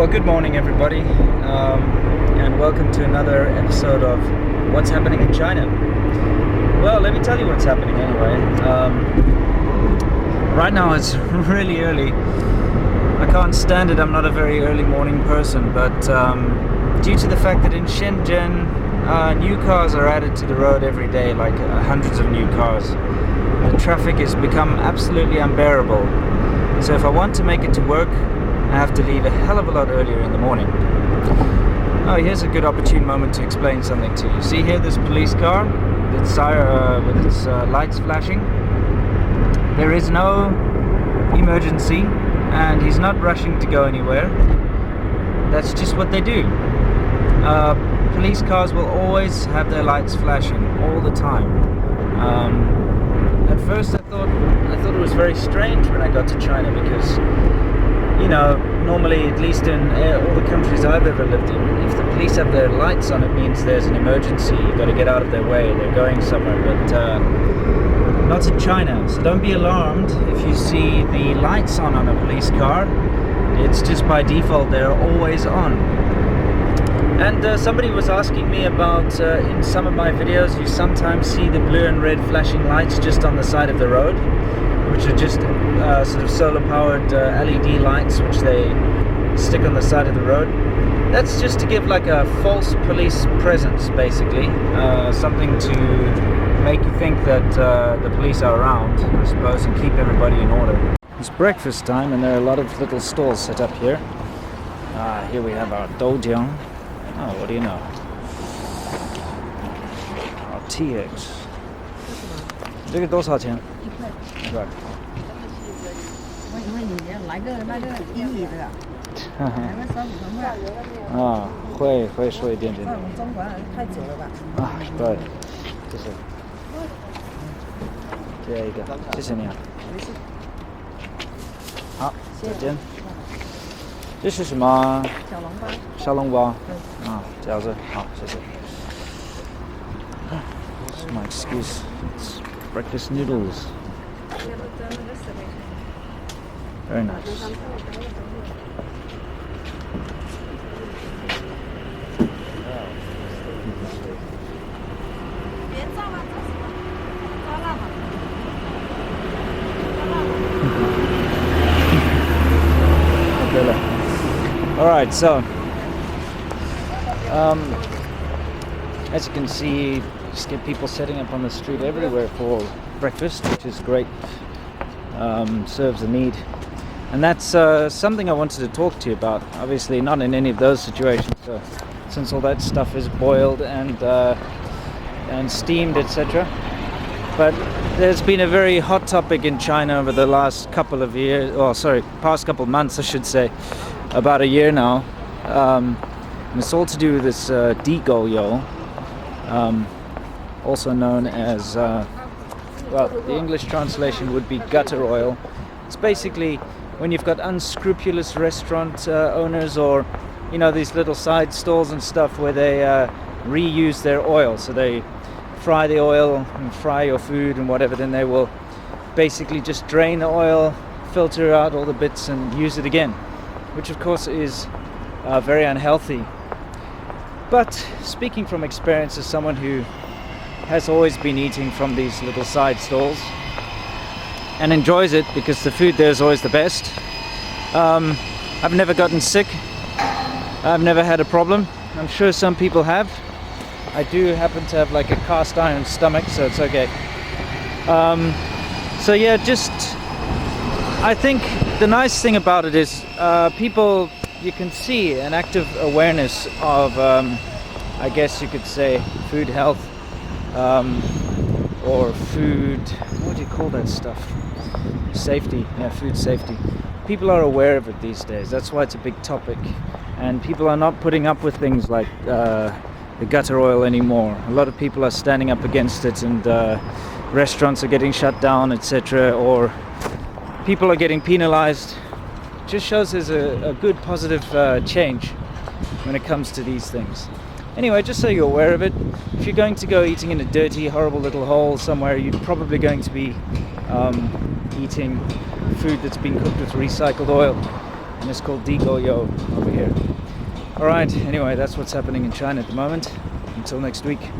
Well, good morning, everybody, and welcome to another episode of What's Happening in China. Well, let me tell you what's happening anyway. Right now it's really early. I can't stand it. I'm not a very early morning person, but due to the fact that in Shenzhen, new cars are added to the road every day, like hundreds of new cars. The traffic has become absolutely unbearable. So if I want to make it to work, I have to leave a hell of a lot earlier in the morning. Oh, here's a good opportune moment to explain something to you. See here, this police car with its lights flashing. There is no emergency, and he's not rushing to go anywhere. That's just what they do. Police cars will always have their lights flashing all the time. At first I thought it was very strange when I got to China because, you know, normally, at least in all the countries I've ever lived in, if the police have their lights on, it means there's an emergency. You've got to get out of their way. They're going somewhere, but not in China. So don't be alarmed if you see the lights on a police car. It's just by default, they're always on. And somebody was asking me about, in some of my videos, you sometimes see the blue and red flashing lights just on the side of the road, which are just sort of solar-powered LED lights which they stick on the side of the road. That's just to give like a false police presence, basically. Something to make you think that the police are around, I suppose, and keep everybody in order. It's breakfast time and there are a lot of little stalls set up here. Here we have our doujiang. Oh, what do you know? Our TX. 这个多少钱？1块。我以为你来个1亿的，来个3、5千块。啊，会说一点点。在我们中国太久了吧？啊，对，谢谢。这一个，谢谢你啊。没事。好，再见。这是什么？小笼包。小笼包。啊，饺子，好，谢谢。That's my excuse. It's breakfast noodles. Very nice. Alright, so as you can see, you just get people setting up on the street everywhere for breakfast, which is great. Serves a need. And that's something I wanted to talk to you about. Obviously not in any of those situations, since all that stuff is boiled and steamed, etc. But there's been a very hot topic in China over the last couple of years, past couple of months I should say, about a year now. And it's all to do with this Digoyo, also known as, the English translation would be gutter oil. It's basically when you've got unscrupulous restaurant owners, or you know, these little side stalls and stuff where they reuse their oil. So they fry the oil and fry your food and whatever, then they will basically just drain the oil, filter out all the bits and use it again, which of course is very unhealthy. But speaking from experience as someone who has always been eating from these little side stalls and enjoys it because the food there is always the best, I've never gotten sick. I've never had a problem. I'm sure some people have. I do happen to have like a cast iron stomach, so it's okay. So yeah, I think the nice thing about it is people, you can see an active awareness of, I guess you could say, food health, or food, what do you call that stuff? Safety, yeah, food safety. People are aware of it these days. That's why it's a big topic. And people are not putting up with things like the gutter oil anymore. A lot of people are standing up against it, and restaurants are getting shut down, etc. Or people are getting penalized. Just shows there's a good positive change when it comes to these things. Anyway, just so you're aware of it, if you're going to go eating in a dirty, horrible little hole somewhere, you're probably going to be eating food that's been cooked with recycled oil. and it's called Digoyo over here. Alright, anyway, that's what's happening in China at the moment. Until next week.